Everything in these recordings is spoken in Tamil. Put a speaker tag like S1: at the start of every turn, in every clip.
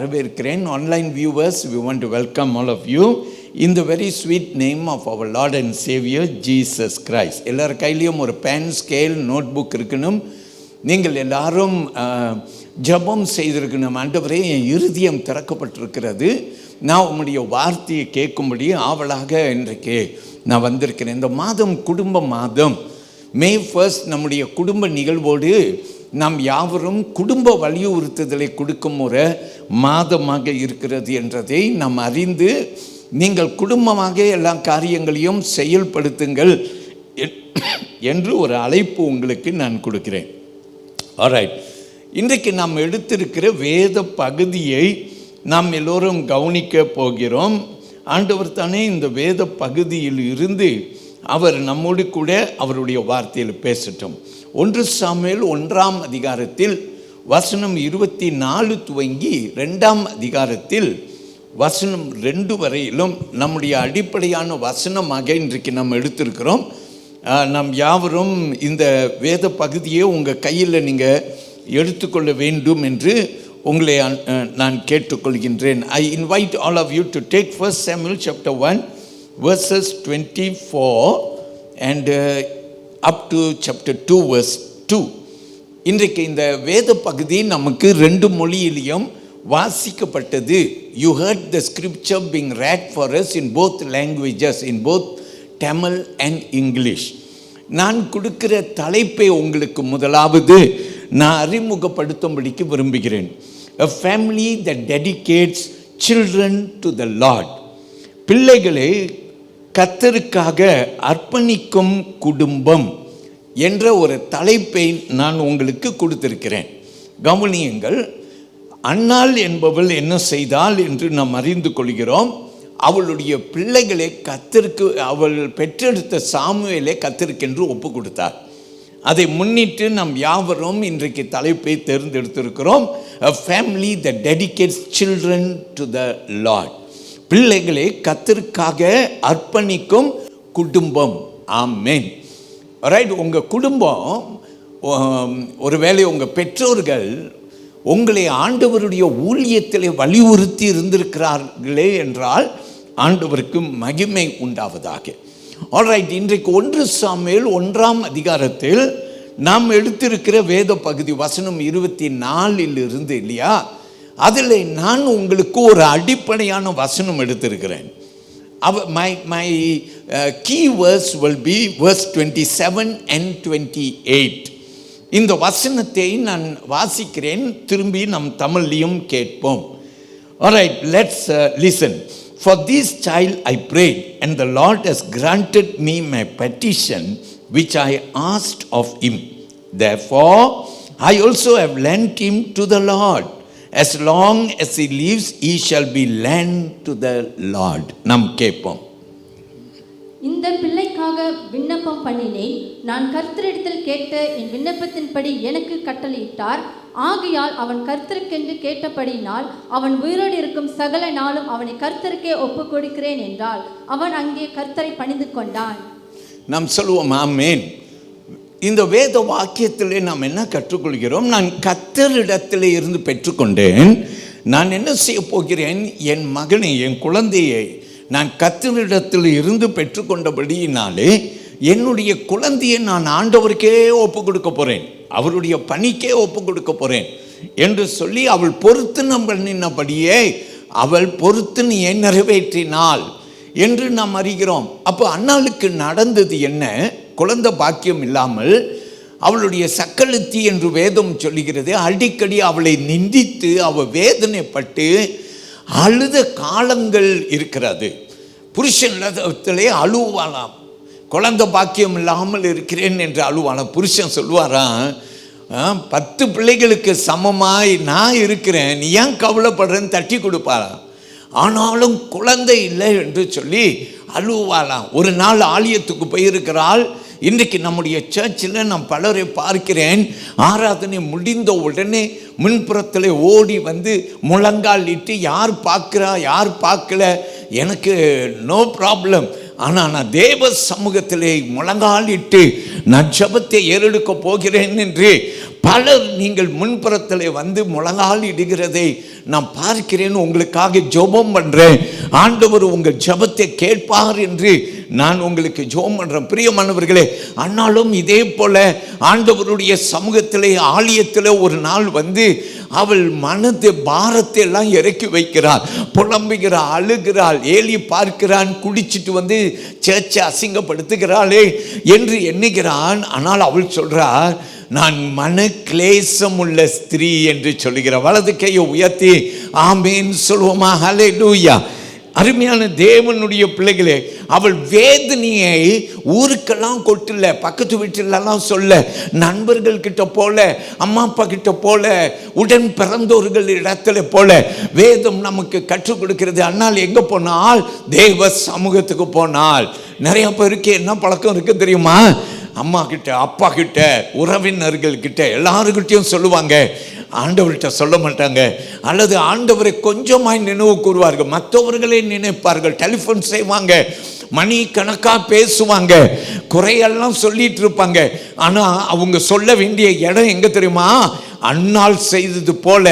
S1: வரவேற்கிறேன். Online viewers, we want to welcome all of you in the very sweet name of our Lord and Savior Jesus Christ. எல்லார் கையிலையும் ஒரு பென், ஸ்கேல், நோட் புக் இருக்கணும். நீங்கள் எல்லாரும் ஜெபம் செய்திருக்கணும். ஆண்டவரே, என் இருதயம் திறக்கப்பட்டிருக்கிறது, நான் உம்முடைய வார்த்தையை கேட்கும்படி ஆவலாக இன்றைக்கு நான் வந்திருக்கிறேன். இந்த மாதம் குடும்ப மாதம், May 1st நம்முடைய குடும்ப நிகழ்வோடு நாம் யாவரும் குடும்ப வலியுறுத்துதலை கொடுக்கும் ஒரு மாதமாக இருக்கிறது என்றதை நாம் அறிந்து, நீங்கள் குடும்பமாக எல்லா காரியங்களையும் செயல்படுத்துங்கள் என்று ஒரு அழைப்பு உங்களுக்கு நான் கொடுக்கிறேன். ஆல்ரைட், இன்றைக்கு நாம் எடுத்திருக்கிற வேத பகுதியை நாம் எல்லோரும் கவனிக்க போகிறோம். ஆண்டவர் தானே இந்த வேத பகுதியில் இருந்து அவர் நம்மோடு கூட அவருடைய வார்த்தையில் பேசட்டும். 1 சாமுவேல் 1ஆம் அதிகாரத்தில் வசனம் 24 துவங்கி 2ஆம் அதிகாரத்தில் வசனம் 2 வரையிலும் நம்முடைய அடிப்படையான வசனமாக இன்றைக்கு நாம் எடுத்திருக்கிறோம். நாம் யாவரும் இந்த வேத பகுதியை உங்கள் கையில் நீங்கள் எடுத்துக்கொள்ள வேண்டும் என்று உங்களை நான் கேட்டுக்கொள்கின்றேன். I invite all of you to take 1 Samuel chapter 1 verses 24 and up to chapter 2 verse 2. இன்றைக்கு இந்த வேத பகுதி நமக்கு 2 மொழியிலையும் வாசிக்கப்பட்டது. You heard the scripture being read for us in both languages, in both Tamil and English. நான் கொடுக்கிற தலைப்பை உங்களுக்கு முதலாவது நான் அறிமுகப்படுத்தும்படிக்கு விரும்புகிறேன். A family that dedicates children to the Lord. பிள்ளைகளை கர்த்தருக்காக அர்ப்பணிக்கும் குடும்பம் என்ற ஒரு தலைப்பை நான் உங்களுக்கு கொடுத்திருக்கிறேன். கவனியுங்கள். அன்னாள் என்பவள் என்ன செய்தாள் என்று நாம் அறிந்து கொள்கிறோம். அவளுடைய பிள்ளைகளை கர்த்தருக்கு, அவள் பெற்றெடுத்த சாமுவேலை கர்த்தருக்கென்று ஒப்பு கொடுத்தார். அதை முன்னிட்டு நாம் யாவரும் இன்றைக்கு தலைப்பை தேர்ந்தெடுத்திருக்கிறோம். A family that dedicates children to the Lord. பிள்ளைகளை கர்த்தருக்காக அர்ப்பணிக்கும் குடும்பம். ஆமென். ரைட். உங்கள் குடும்பம், ஒருவேளை உங்கள் பெற்றோர்கள் உங்களை ஆண்டவருடைய ஊழியத்தில் வலியுறுத்தி இருந்திருக்கிறார்களே என்றால் ஆண்டவருக்கு மகிமை உண்டாவதாக. ஆல்ரைட், இன்றைக்கு 1 சாமுவேல் 1ஆம் அதிகாரத்தில் நாம் எடுத்திருக்கிற வேத பகுதி வசனம் 24 இருந்து இல்லையா, அதில் நான் உங்களுக்கு ஒரு அடிப்படையான வசனம் எடுத்திருக்கிறேன். My key verse will be verse 27 and 28. இந்த வசனத்தை நான் வாசிக்கிறேன், திரும்பி நம் தமிழையும் கேட்போம். Alright, let's listen. For this child I prayed, and the Lord has granted me my petition which I asked of him. Therefore I also have lent him to the Lord. As long as he lives, he shall be lent to the Lord. நாம் கேட்போம்.
S2: இந்த பிள்ளைக்காக விண்ணப்பம் பண்ணினேன். நான் கர்த்தரிடத்தில் கேட்ட என் விண்ணப்பத்தின்படி எனக்கு கட்டளையிட்டார். ஆகையால் அவன் கர்த்தருக்கென்று கேட்டபடியினால் அவன் உயிரோடு இருக்கும் சகல நாளும் அவனை கர்த்தருக்கே ஒப்புக் கொடுக்கிறேன் என்றால் அவன் அங்கே கர்த்தரை பணிந்து கொண்டான்.
S1: நாம் சொல்லுவோம் ஆமென். இந்த வேத வாக்கியத்திலே நாம் என்ன கற்றுக்கொள்கிறோம்? நான் கர்த்தரிடத்தில் இருந்து பெற்றுக்கொண்டேன். நான் என்ன செய்ய போகிறேன்? என் மகனை, என் குழந்தையை நான் கர்த்தரிடத்தில் இருந்து பெற்றுக்கொண்டபடியினாலே என்னுடைய குழந்தையை நான் ஆண்டவருக்கே ஒப்பு கொடுக்க போகிறேன், அவருடைய பணிக்கே ஒப்பு கொடுக்க போகிறேன் என்று சொல்லி அவள் பொறுத்து பண்ணினபடியே அவள் பொறுத்து நீ நிறைவேற்றினாள் என்று நாம் அறிகிறோம். அப்போ அன்னாளுக்கு நடந்தது என்ன? குழந்தை பாக்கியம் இல்லாமல் அவளுடைய சக்களத்தி என்று வேதம் சொல்லுகிறது. அடிக்கடி அவளை நிந்தித்து அவள் வேதனைப்பட்டு அழுத காலங்கள் இருக்கிறது. புருஷனிடத்திலே அழுவாளாம். குழந்தை பாக்கியம் இல்லாமல் இருக்கிறேன் என்று அழுவாளாம். புருஷன் சொல்லுவாராம், 10 பிள்ளைகளுக்கு சமமாய் நான் இருக்கிறேன், நீ ஏன் கவலைப்படுறேன்னு தட்டி கொடுப்பாராம். ஆனாலும் குழந்தை இல்லை என்று சொல்லி அழுவாளாம். ஒரு நாள் ஆலயத்துக்கு போயிருக்கிறாள். இன்றைக்கு நம்முடைய சர்ச்சில் நான் பலரை பார்க்கிறேன், ஆராதனை முடிந்த உடனே முன்புறத்தில் ஓடி வந்து முழங்கால் இட்டு, யார் பார்க்குறா யார் பார்க்கல எனக்கு நோ ப்ராப்ளம், ஆனால் நான் தேவ சமூகத்திலே முழங்கால் இட்டு நான் ஜெபத்தை ஏறெடுக்க போகிறேன் என்று பலர் நீங்கள் முன்புறத்தில் வந்து முழங்கால் இடுகிறதை நான் பார்க்கிறேன். உங்களுக்காக ஜெபம் பண்ணுறேன். ஆண்டவர் உங்கள் ஜெபத்தை கேட்பார் என்று நான் உங்களுக்கு ஜெபம் பண்ணுறேன். பிரியமானவர்களே, ஆனாலும் இதே போல ஆண்டவருடைய சமூகத்திலே ஆலயத்தில் ஒரு நாள் வந்து அவள் மனது பாரத்தை எல்லாம் இறக்கி வைக்கிறாள். புலம்புகிறாள், அழுகிறாள். ஏலி பார்க்கிறான், குடிச்சிட்டு வந்து சேர்ச்சை அசிங்கப்படுத்துகிறாளே என்று எண்ணுகிறான். ஆனால் அவள் சொல்றார், நான் மன கிளேசம் உள்ள ஸ்திரீ என்று சொல்லுகிறார். வலது கையை உயர்த்தி ஆமேன் சொல்லுவோமா? ஹல்லேலூயா. அருமையான தேவனுடைய பிள்ளைகளே, அவள் வேதனையை ஊருக்கெல்லாம் கொட்டல, பக்கத்து வீட்டிலெல்லாம் சொல்ல, நண்பர்கள் கிட்ட போல, அம்மா அப்பா கிட்ட போல, உடன் பிறந்தோர்கள் இடத்துல போல வேதம் நமக்கு கற்றுக் கொடுக்கிறது. ஆனால் எங்க போனால்? தேவ சமூகத்துக்கு போனால். நிறைய பேருக்கு என்ன பழக்கம் இருக்கு தெரியுமா? அம்மா கிட்ட, அப்பா கிட்ட, உறவினர்கள் கிட்ட எல்லாருக்கிட்டையும் சொல்லுவாங்க, ஆண்டவர்கிட்ட சொல்ல மாட்டாங்க. அல்லது ஆண்டவரை கொஞ்சமாய் நினைவு கூறுவார்கள், மற்றவர்களே நினைப்பார்கள், டெலிஃபோன் செய்வாங்க, மணி கணக்காக பேசுவாங்க, குறையெல்லாம் சொல்லிட்டு இருப்பாங்க. ஆனால் அவங்க சொல்ல வேண்டிய இடம் எங்க தெரியுமா? அன்னாள் செய்தது போல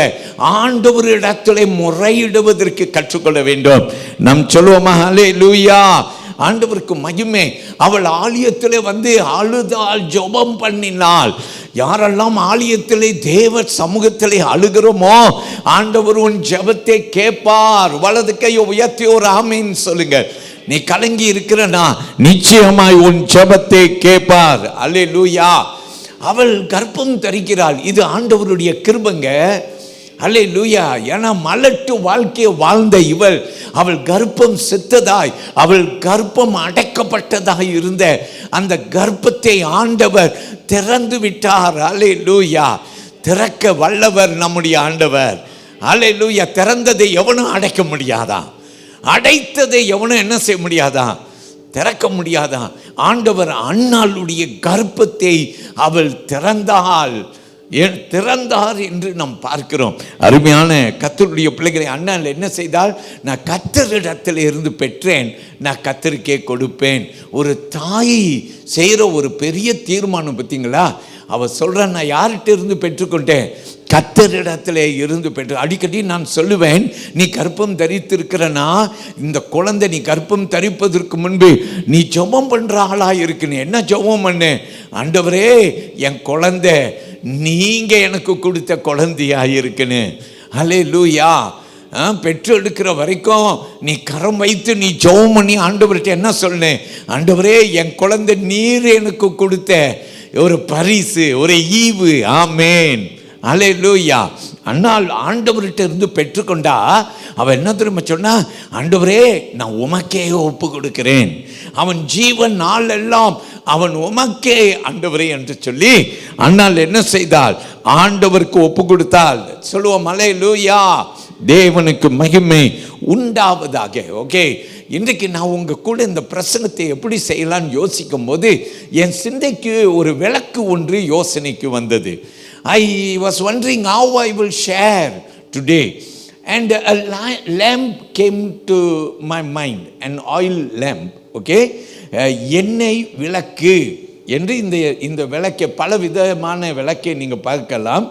S1: ஆண்டவர் இடத்துல முறையிடுவதற்கு கற்றுக்கொள்ள வேண்டும். நாம் சொல்லுவோமா? ஹல்லேலூயா. ஆண்டவருக்கு மகிமை. அவள் ஆலயத்திலே வந்து அழுதாள், ஜெபம் பண்ணினாள். யாரெல்லாம் ஆலயத்திலே தேவ சமூகத்திலே அழுகிறோமோ ஆண்டவர் உன் ஜெபத்தை கேட்பார். வலது கையை உயர்த்தி ஒரு ஆமீன் சொல்லுங்க. நீ கலங்கி இருக்கிறனா, நிச்சயமாய் உன் ஜெபத்தை கேட்பார். அல்லேலூயா. அவள் கர்ப்பம் தரிக்கிறாள். இது ஆண்டவருடைய கிருபைங்க. அல்லேலூயா. ஏன்னா மலட்டு வாழ்க்கையை வாழ்ந்த இவள், அவள் கர்ப்பம் செத்ததாய், அவள் கர்ப்பம் அடைக்கப்பட்டதாய் இருந்த அந்த கர்ப்பத்தை ஆண்டவர் திறந்து விட்டார். அல்லேலூயா. திறக்க வல்லவர் நம்முடைய ஆண்டவர். அல்லேலூயா. திறந்ததை எவனும் அடைக்க முடியாதா? அடைத்ததை எவனும் என்ன செய்ய முடியாதா? திறக்க முடியாதா? ஆண்டவர் அன்னாளுடைய கர்ப்பத்தை அவள் திறந்தாள், திறந்தார் என்று நாம் பார்க்கிறோம். அருமையான கர்த்தருடைய பிள்ளைகளை, அண்ணன் என்ன செய்தால்? நான் கர்த்தரிடத்தில் இருந்து பெற்றேன், நான் கர்த்தருக்கே கொடுப்பேன். ஒரு தாய் செய்கிற ஒரு பெரிய தீர்மானம் பார்த்தீங்களா? அவள் சொல்கிறான், நான் யார்கிட்ட இருந்து பெற்றுக்கொண்டேன்? கர்த்தரிடத்தில் இருந்து பெற்று. அடிக்கடி நான் சொல்லுவேன், நீ கர்ப்பம் தரித்திருக்கிறனா, இந்த குழந்தை நீ கர்ப்பம் தரிப்பதற்கு முன்பு நீ ஜெபம் பண்ணுற ஆளாக இருக்கு. நீ என்ன ஜெபம் பண்ணு? ஆண்டவரே, என் குழந்தை நீங்க எனக்கு கொடுத்த குழந்தையாக இருக்குன்னு. ஹல்லேலூயா. பெற்று எடுக்கிற வரைக்கும் நீ கரம் வைத்து நீ ஜெபம் பண்ணி ஆண்டவர்கிட்ட என்ன சொன்னேன்? ஆண்டவரே, என் குழந்தை நீர் எனக்கு கொடுத்த ஒரு பரிசு, ஒரு ஈவு. ஆமேன். ஹல்லேலூயா. ஆனால் ஆண்டவர்கிட்ட இருந்து பெற்றுக்கொண்டா அவன் என்ன திரும்ப சொன்னா? ஆண்டவரே, நான் உமக்கே ஒப்பு கொடுக்கிறேன், அவன் ஜீவன் நாள் எல்லாம் அவன் உமக்கே ஆண்டவரே என்று சொல்லி அண்ணால் என்ன செய்தால்? ஆண்டவருக்கு ஒப்பு கொடுத்தால். சொல்லுவோம் ஹல்லேலூயா. தேவனுக்கு மகிமை உண்டாவதாக. ஓகே, இன்றைக்கு நான் உங்க கூட இந்த பிரசங்கத்தை எப்படி செய்யலான்னு யோசிக்கும் போது என் சிந்தைக்கு ஒரு விளக்கு ஒன்று யோசனைக்கு வந்தது. I was wondering how I will share today, and a lamp came to my mind, an oil lamp. Okay, எண்ணெய் விளக்கு என்று இந்த விளக்கை, பல விதமான விளக்கை நீங்கள் பார்க்கலாம்.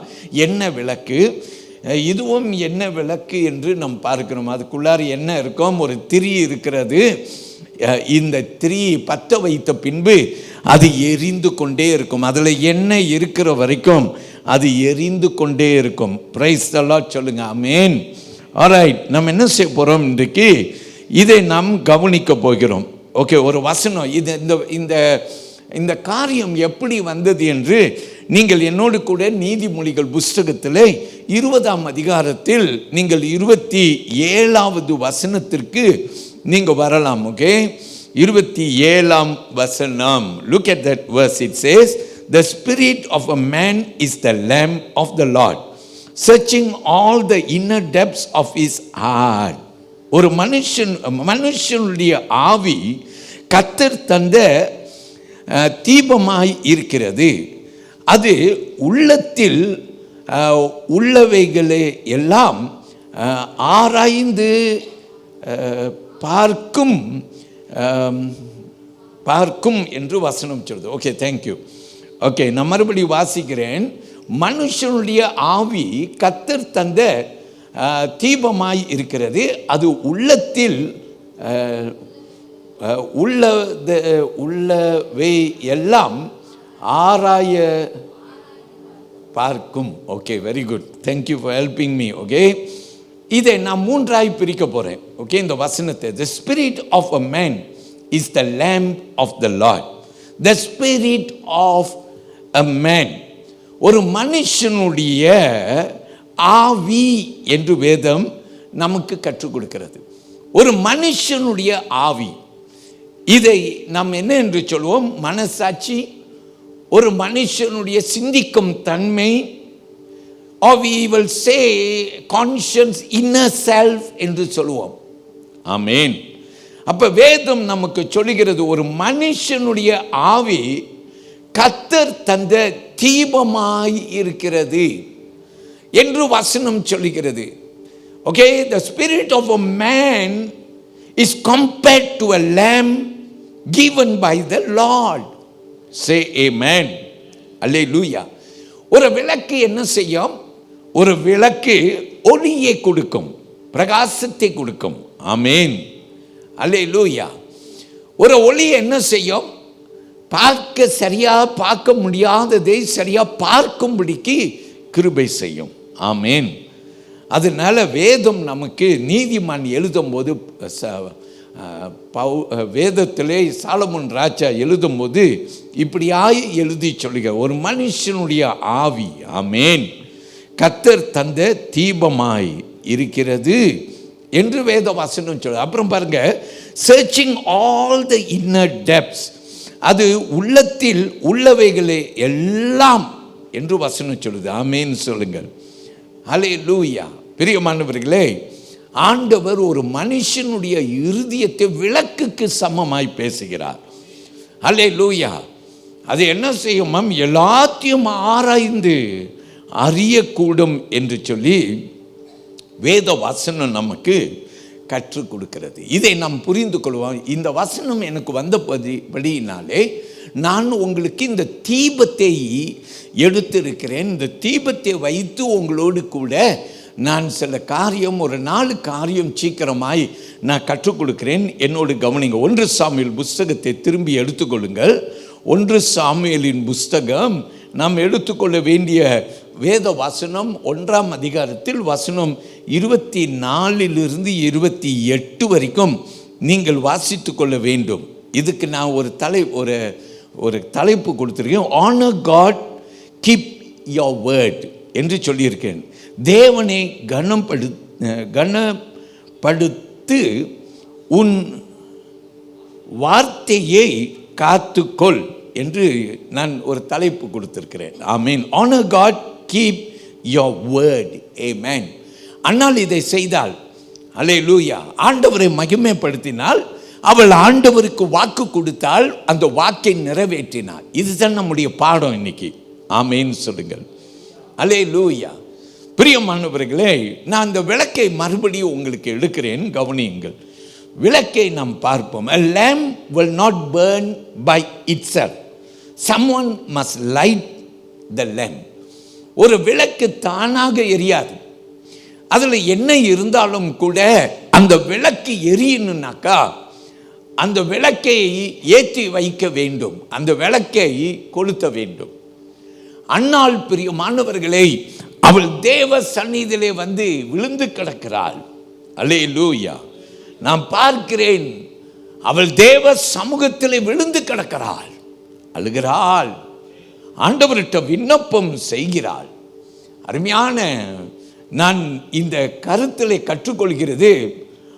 S1: எண்ணெய் விளக்கு, இதுவும் எண்ணெய் விளக்கு என்று நாம் பார்க்கிறோம். அதுக்குள்ளார எண்ணெய் இருக்கும், ஒரு திரி இருக்கிறது. இந்த திரி பற்ற வைத்த பின்பு அது எரிந்து கொண்டே இருக்கும். அதில் எண்ணெய் இருக்கிற வரைக்கும் அது எரிந்து கொண்டே இருக்கும். பிரைஸ் தி லார்ட் சொல்லுங்க. ஆமென். ஆல்ரைட், நம்ம என்ன செய்ய போகிறோம் இன்றைக்கு? இதை நாம் கவனிக்க போகிறோம். ஓகே, ஒரு வசனம். இது இந்த இந்த காரியம் எப்படி வந்தது என்று நீங்கள் என்னோடு கூட நீதிமொழிகள் புஸ்தகத்தில் 20ஆம் அதிகாரத்தில் நீங்கள் 27வது வசனத்திற்கு நீங்கள் வரலாம். ஓகே, 27ஆம் வசனம். Look at that verse. It says, the spirit of a man is the lamp of the Lord, searching all the inner depths of his heart. ஒரு மனுஷனுடைய ஆவி கர்த்தர் தந்த தீபமாய் இருக்கிறது. அது உள்ளத்தில் உள்ளவைகளை எல்லாம் ஆராய்ந்து பார்க்கும் என்று வசனம் சொல்லுது. Okay, thank you. ஓகே, நான் மறுபடி வாசிக்கிறேன். மனுஷனுடைய ஆவி கர்த்தர் தந்த தீபமாய் இருக்கிறது. அது உள்ளத்தில் உள்ளவை எல்லாம் ஆராய பார்க்கும். Okay, very good, thank you for helping me. Okay, இதை நான் மூன்றாய் பிரிக்க போகிறேன். ஓகே, இந்த வசனத்தை, the spirit of a man is the lamp of the Lord. The spirit of a man, ஒரு மனுஷனுடைய ஆவி என்று வேதம் நமக்கு கற்றுக் கொடுக்கிறது. ஒரு மனுஷனுடைய ஆவி, இதை நாம் என்ன என்று சொல்வோம்? மனசாட்சி, ஒரு மனுஷனுடைய சிந்திக்கும் தன்மை, or we will say conscience, inner self என்று சொல்லுவோம். ஆமென். அப்ப வேதம் நமக்கு சொல்லுகிறது, ஒரு மனுஷனுடைய ஆவி கர்த்தர் தந்த தீபமாய் இருக்கிறது என்று வசனம் சொல்லுகிறது. Okay, the spirit of a man is compared to a lamp given by the Lord. Say amen. Hallelujah. ஒரு விளக்கு என்ன செய்யும்? ஒரு விளக்கு ஒளியை கொடுக்கும், பிரகாசத்தை கொடுக்கும். ஆமென். அல்லேலூயா. ஒரு ஒளி என்ன செய்யும்? பார்க்க சரியா பார்க்க முடியாததை சரியா பார்க்கும்படிக்கு கிருபை செய்யும். ஆமென். அதனால வேதம் நமக்கு, நீதிமான் எழுதும்போது, வேதத்திலே சாலமோன் ராஜா எழுதும்போது இப்படியாய் எழுதி சொல்லுக, ஒரு மனுஷனுடைய ஆவி, ஆமென், கர்த்தர் தந்த தீபமாய் இருக்கிறது என்று வேத வசனம் சொல்லு. அப்புறம் பாருங்க, searching all the inner depths, அது உள்ளத்தில் உள்ளவைகளே எல்லாம் என்று வசனம் சொல்லுது. ஆமென் சொல்லுங்கள். ஹல்லேலூயா. பிரியமானவர்களே, ஆண்டவர் ஒரு மனுஷனுடைய இருதயத்தை விளக்குக்கு சமமாய் பேசுகிறார். ஹல்லேலூயா. அது என்ன செய்யும்? எல்லாத்தையும் ஆராய்ந்து அறியக்கூடும் என்று சொல்லி வேத வசனம் நமக்கு கற்றுக் கொடுக்கிறது. இதை நாம் புரிந்து கொள்வோம். இந்த வசனம் எனக்கு வந்தபடியினாலே நான் உங்களுக்கு இந்த தீபத்தை எடுத்திருக்கிறேன். இந்த தீபத்தை வைத்து உங்களோடு கூட நான் சில காரியம், ஒரு 4 காரியம் சீக்கிரமாய் நான் கற்றுக் கொடுக்கிறேன். என்னோடு கவனிங்க. 1 சாமுவேல் புஸ்தகத்தை திரும்பி எடுத்துக்கொள்ளுங்கள். 1 சாமுவேலின் புஸ்தகம் நாம் எடுத்துக்கொள்ள வேண்டிய வேத வசனம் 1ஆம் அதிகாரத்தில் வசனம் 24 28 வரைக்கும் நீங்கள் வாசித்து கொள்ள வேண்டும். இதுக்கு நான் ஒரு தலைப்பு கொடுத்துருக்கேன். Honour God, keep your word என்று சொல்லியிருக்கேன். தேவனை கனப்படுத்து உன் வார்த்தையை காத்துக்கொள் என்று நான் ஒரு தலைப்பு கொடுத்திருக்கிறேன். Amen. Honour God, keep your word. Amen. ஆனால் இதை செய்தால், அல்லேலூயா, ஆண்டவரை மகிமைப்படுத்தினால், அவள் ஆண்டவருக்கு வாக்கு கொடுத்தால், அந்த வாக்கை நிறைவேற்றினாள். இதுதான் நம்முடைய பாடம் இன்னைக்கு. ஆமென் சொல்லுங்கள். அல்லேலூயா. பிரியமானவர்களே, நான் அந்த விளக்கை மறுபடியும் உங்களுக்கு எடுக்கிறேன், கவனியுங்கள். விளக்கை நாம் பார்ப்போம். A lamp will not burn by itself. Someone must light the lamp. ஒரு விளக்கு தானாக எரியாது. அதில் என்ன இருந்தாலும் கூட அந்த விளக்கு எரியணும்னாக்கா அந்த விளக்கை ஏற்றி வைக்க வேண்டும், அந்த விளக்கை கொளுத்த வேண்டும். அன்னாள் பிரியமானவர்களே, அவள் தேவ சந்நிதியிலே வந்து விழுந்து கிடக்கிறாள். அல்லேலூயா. நான் பார்க்கிறேன், அவள் தேவ சமூகத்திலே விழுந்து கிடக்கிறாள், அழுகிறாள், ஆண்டவர்கிட்ட விண்ணப்பம் செய்கிறாள். அருமையான, நான் இந்த கருத்திலே கற்றுக்கொள்கிறது,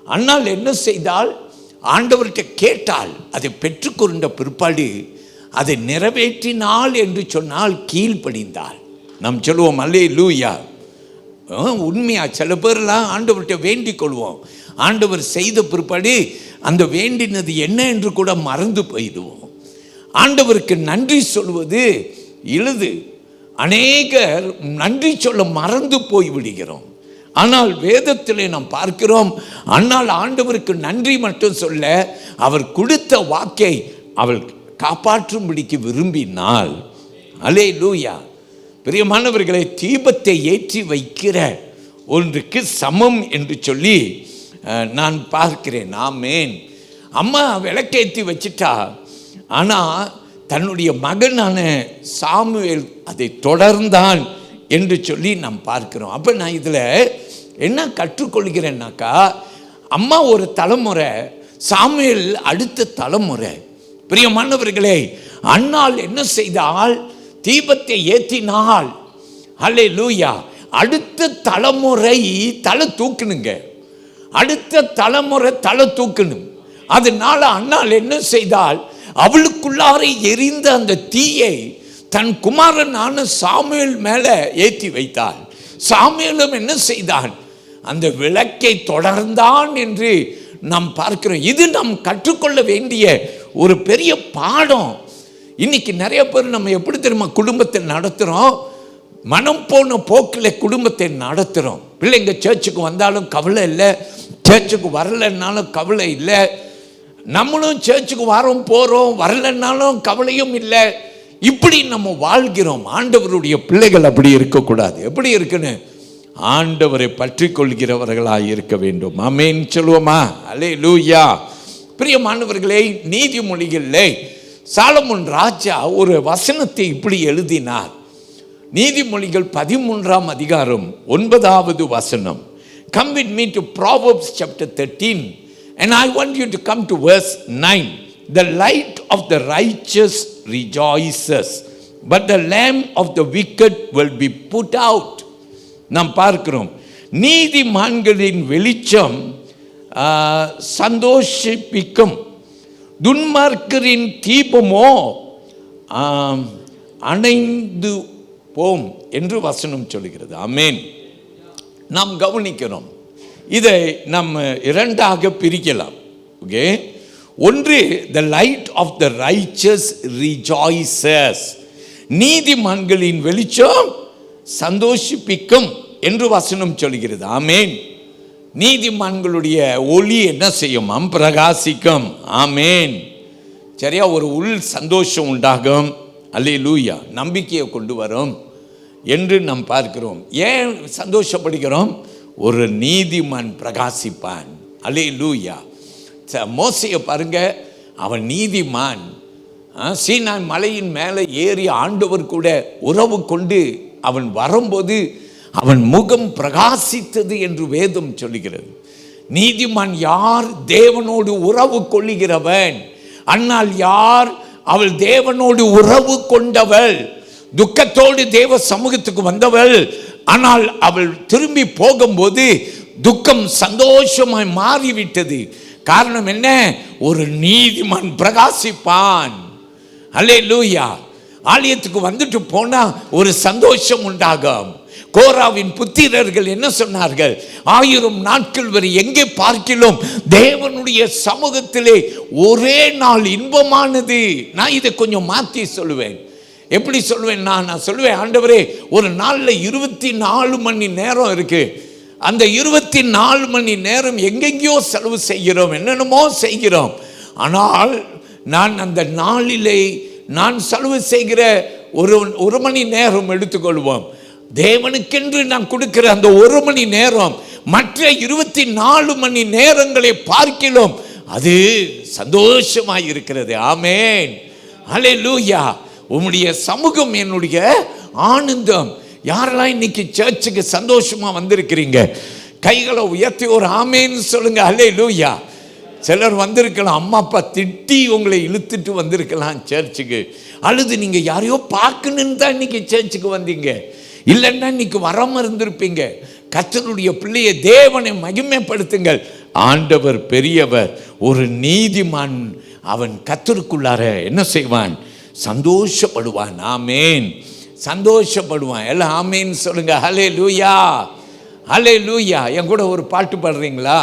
S1: அன்னாள் என்ன செய்தால், ஆண்டவர்கிட்ட கேட்டாள், அதை பெற்றுக்கொண்ட பிற்பாடு அதை நிறைவேற்றினாள் என்று சொன்னால் கீழ்ப்படிந்தாள். நாம் சொல்லுவோம் அல்லேலூயா. உண்மையா சில பேர்லாம் ஆண்டவர்கிட்ட வேண்டிக் கொள்வோம், ஆண்டவர் செய்த பிற்பாடு அந்த வேண்டினது என்ன என்று கூட மறந்து போயிடுவோம். ஆண்டவருக்கு நன்றி சொல்வது எளிது. அநேகர் நன்றி சொல்ல மறந்து போய் விடுகிறோம். ஆனால் வேதத்திலே நாம் பார்க்கிறோம், ஆனால் ஆண்டவருக்கு நன்றி மட்டும் சொல்ல, அவர் கொடுத்த வாக்கை அவள் காப்பாற்றும்படிக்கு விரும்பினாள். அல்லேலூயா. பிரியமானவர்களை, தீபத்தை ஏற்றி வைக்கிற ஒன்றுக்கு சமம் என்று சொல்லி நான் பார்க்கிறேன். ஆமென். அம்மா விளக்கேற்றி வச்சிட்டா, ஆனால் தன்னுடைய மகனான சாமுவேல் அதை தொடர்ந்தான் என்று சொல்லி நாம் பார்க்கிறோம். அப்போ நான் இதில் என்ன கற்றுக்கொள்கிறேன்னாக்கா, அம்மா ஒரு தலைமுறை, சாமுவேல் அடுத்த தலைமுறை. பிரியமானவர்களே, அன்னாள் என்ன செய்தால்? தீபத்தை ஏற்றினாள். அல்லேலூயா. அடுத்த தலைமுறை தலை தூக்கணுங்க. அடுத்த தலைமுறை தலை தூக்கணும். அதனால அன்னாள் என்ன செய்தால்? அவளுக்குள்ளார எரிந்த அந்த தீயை தன் குமாரனான சாமுவேல் மேலே ஏற்றி வைத்தாள். சாமுவேலும் என்ன செய்தான்? அந்த விளக்கை தொடர்ந்தான் என்று நாம் பார்க்கிறோம். இது நாம் கற்றுக்கொள்ள வேண்டிய ஒரு பெரிய பாடம். இன்னைக்கு நிறைய பேர் நம்ம எப்படி தெரியுமா குடும்பத்தை நடத்துகிறோம்? மனம் போன போக்கில் குடும்பத்தை நடத்துகிறோம். பிள்ளைங்க சர்ச்சுக்கு வந்தாலும் கவலை இல்லை, சர்ச்சுக்கு வரலைன்னாலும் கவலை இல்லை. நம்மளும் சர்ச்சுக்கு வரோம் போகிறோம், வரலைன்னாலும் கவலையும் இல்லை. இப்படி நம்ம வாழ்கிறோம். ஆண்டவருடைய பிள்ளைகள் அப்படி இருக்கக்கூடாது. எப்படி இருக்குன்னு? ஆண்டவரை பற்றி கொள்கிறவர்களாக இருக்க வேண்டும். ஆமென் சொல்லுவோமா? அல்லேலூயா. பிரியமானவர்களே, நீதிமொழிகளிலே சாலமோன் ராஜா ஒரு வசனத்தை இப்படி எழுதினார். நீதிமொழிகள் 13ஆம் அதிகாரம் 9வது வசனம். Come with me to Proverbs chapter 13 and I want you to come to verse 9. The light of the righteous rejoices, but the lamp of the wicked will be put out. நாம் பார்க்கிறோம், நீதிமான்களின் வெளிச்சம் சந்தோஷிப்பிக்கும், துன்மார்க்கரின் தீபமோ அணைந்து போம் என்று வசனம் சொல்கிறது. ஆமென். நாம் கவனிக்கிறோம். இதை நம்ம இரண்டாக பிரிக்கலாம். ஓகே, ஒன்று the light of the righteous rejoices, நீதிமான்களின் வெளிச்சம் சந்தோஷிப்பிக்கும் என்று வசனம் சொல்கிறது. ஆமென். நீதிமான்களுடைய ஒளி என்ன செய்யும்? பிரகாசிக்கும். ஆமென். சரியா? ஒரு உள் சந்தோஷம் உண்டாகும். அல்லேலூயா. நம்பிக்கையை கொண்டு வரும் என்று நாம் பார்க்கிறோம். ஏன் சந்தோஷப்படுகிறோம்? ஒரு நீதிமான் பிரகாசிப்பான். அல்லேலூயா. மோசேயை பாருங்க, அவன் நீதிமான். சீனாய் மலையின் மேலே ஏறி ஆண்டவர் கூட உறவு கொண்டு அவன் வரும்போது அவன் முகம் பிரகாசித்தது என்று வேதம் சொல்லுகிறது. நீதிமான் யார்? தேவனோடு உறவு கொள்ளுகிறவன். அன்னாள் யார்? அவள் தேவனோடு உறவு கொண்டவள். துக்கத்தோடு தேவ சமூகத்துக்கு வந்தவள். ஆனால் அவள் திரும்பி போகும்போது துக்கம் சந்தோஷமாய் மாறிவிட்டது. காரணம் என்ன? ஒரு நீதிமான் பிரகாசிப்பான். அல்லேலூயா. ஆலயத்துக்கு வந்துட்டு போனா ஒரு சந்தோஷம் உண்டாகும். கோராவின் புத்திரர்கள் என்ன சொன்னார்கள்? 1000 நாட்கள் வரை எங்கே பார்க்கிறோம் தேவனுடைய சமூகத்திலே ஒரே நாள் இன்பமானது. நான் இதை கொஞ்சம் மாற்றி சொல்லுவேன். எப்படி சொல்லுவேன்? நான் சொல்லுவேன், ஆண்டவரே, ஒரு நாளில் 24 மணி நேரம் இருக்கு. அந்த 24 மணி நேரம் எங்கெங்கேயோ செலவு செய்கிறோம், என்னென்னமோ செய்கிறோம். ஆனால் நான் அந்த நாளிலே நான் செலவு செய்கிற ஒரு மணி நேரம் எடுத்துக்கொள்வோம். தேவனுக்கென்று நான் கொடுக்கிற அந்த 1 மணி நேரம் மற்ற 24 மணி நேரங்களை பார்க்கிறோம். அது சந்தோஷமாய் இருக்கிறது. ஆமென். அல்லேலூயா. உம்முடைய சமூகம் என்னுடைய ஆனந்தம். யாரெல்லாம் இன்னைக்கு சர்ச்சுக்கு சந்தோஷமா வந்திருக்கிறீங்க? கைகளை உயர்த்தி ஒரு ஆமேன்னு சொல்லுங்க. அல்லேலூயா. சிலர் வந்திருக்கலாம், அம்மா அப்பா திட்டி உங்களை இழுத்துட்டு வந்திருக்கலாம் சர்ச்சுக்கு. அல்லது நீங்க யாரையோ பார்க்கணுன்னு தான் இன்னைக்கு சர்ச்சுக்கு வந்தீங்க. இல்லைன்னா இன்னைக்கு வராம இருந்திருப்பீங்க. கர்த்தருடைய பிள்ளையை, தேவனை மகிமைப்படுத்துங்கள். ஆண்டவர் பெரியவர். ஒரு நீதிமான் அவன் கர்த்தருக்குள்ளார என்ன செய்வான்? சந்தோஷப்படுவான். ஆமேன். சந்தோஷப்படுவான். எல்லாம் ஆமேன் சொல்லுங்க. ஹல்லேலூயா. ஹல்லேலூயா. என் கூட ஒரு பாட்டு பாடுறீங்களா?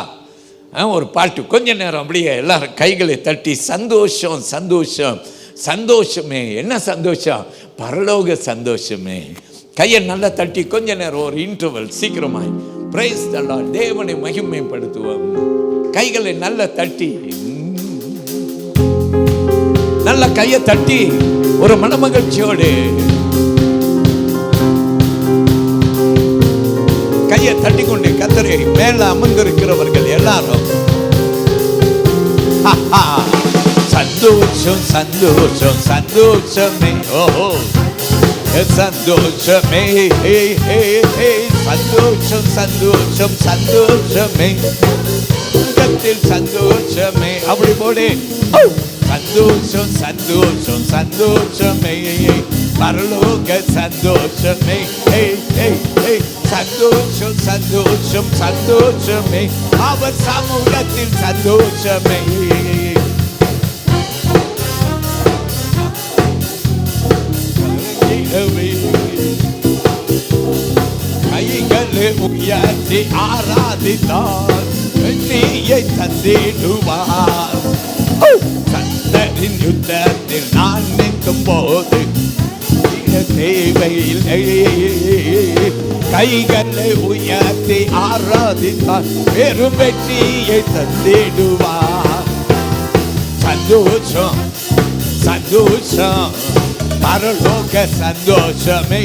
S1: ஒரு பாட்டு கொஞ்ச நேரம் அப்படியே எல்லாரும் கைகளை தட்டி சந்தோஷம் சந்தோஷம் சந்தோஷமே. என்ன சந்தோஷம்? பரலோக சந்தோஷமே. கையை நல்லா தட்டி கொஞ்ச நேரம் ஒரு இன்டர்வல் சீக்கிரமாய் பிரைஸ் தி லார்ட், தேவனை மகிமைப்படுத்துவோம். கைகளை நல்லா தட்டி, நல்ல கையை தட்டி ஒரு மனமகிழ்ச்சியோடு கையை தட்டிக்கொண்டு கர்த்தரை மேல அமர்ந்திருக்கிறவர்கள் எல்லாரும் சந்தோஷம் சந்தோஷம் சந்தோஷமே, ஓஹோ சந்தோஷமே, சந்தோஷம் சந்தோஷம் சந்தோஷமே, உலகத்தில் சந்தோஷமே. அப்படி போடு. சந்தோஷம் சந்தோஷம் சந்தோஷமே, பரலோக சந்தோஷமே, சந்தோஷம் சந்தோஷம் சந்தோஷமே, அவர் சமூகத்தில் சந்தோஷமே. கைகளை உயர்த்தி ஆராதித்தார், நீயை தந்திடுவார். கர்த்தரின் யுத்தத்தில் நான் நிற்கும் போது தேவையில்லை. கைகளை உயர்த்தி ஆராதித்தார், பெரும் வெற்றியை தந்திடுவார். சந்தோஷம் சந்தோஷம், பரலோக சந்தோஷமே,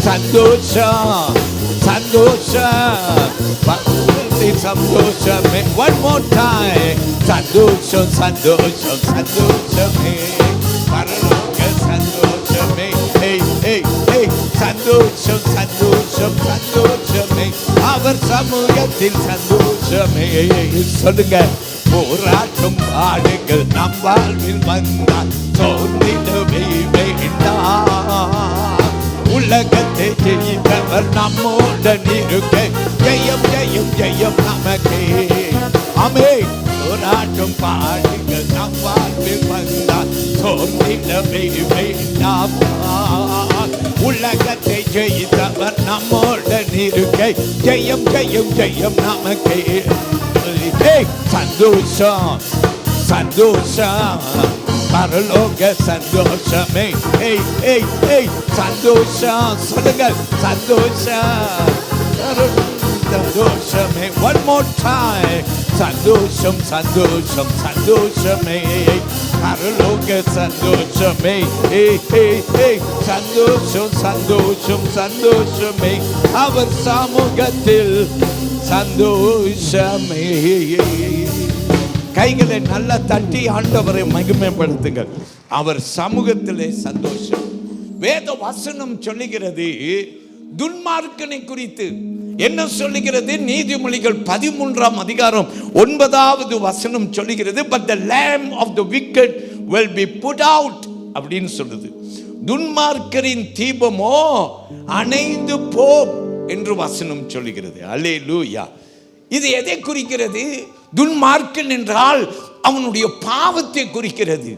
S1: சந்தோஷம் சந்தோஷம், சந்தோஷமே. One more time. சந்தோஷம் சந்தோஷம் சந்தோஷமே, பரலோக சந்தோஷமே, சந்தோஷம் சந்தோஷம் சந்தோஷமே, அவர் சமூகத்தில் சந்தோஷமே. சொல்லுங்க. போராட்டும் பாடுகள் நம் வாழ்வில் வந்தால் சோர்ந்திடவே வேண்டாம். உலகத்தை ஜெயித்தவர் நம்மோடன் இருக்க, ஜெயம் ஜெயம் ஜெயம் நமக்கே. ஆமென். போராட்டும் பாடுகள் நம் வாழ்வில் வந்தால் சோர்ந்திடவே வேண்டாம். உலகத்தை ஜெயித்தவர் நம்மோடன் இருக்க, ஜெயம் ஜெயம் ஜெயம் நமக்கே. சந்தோஷம் சந்தோஷம், பரலோக சந்தோஷமே, சந்தோஷம். சொல்லுங்கள். சந்தோஷம் சந்தோஷமே. One more time. சந்தோஷம் சந்தோஷம் சந்தோஷமே, பரலோக சந்தோஷமே, சந்தோஷம் சந்தோஷம் சந்தோஷமே, அவர் சமூகத்தில் சந்தோஷமே. கைகளை நல்லா தட்டி ஆண்டவரை மகிமைப்படுத்துங்கள். அவர் சமூகத்திலே சந்தோஷம். வேத வசனம் சொல்லுகிறது துன்மார்க்கனை குறித்து. என்ன சொல்லுகிறது? நீதிமொழிகள் 13ஆம் அதிகாரம் 9வது வசனம் சொல்லுகிறது, but the lamb of the wicked will be put out அப்படின்னு சொல்லுது. துன்மார்க்கரின் தீபமோ அணைந்து போம் என்று வசனம் சொல்லுகிறது. அல்லேலூயா. இது எதை குறிக்கிறது? துன்மார்க்கன் என்றால் அவனுடைய பாவத்தை குறிக்கிறது.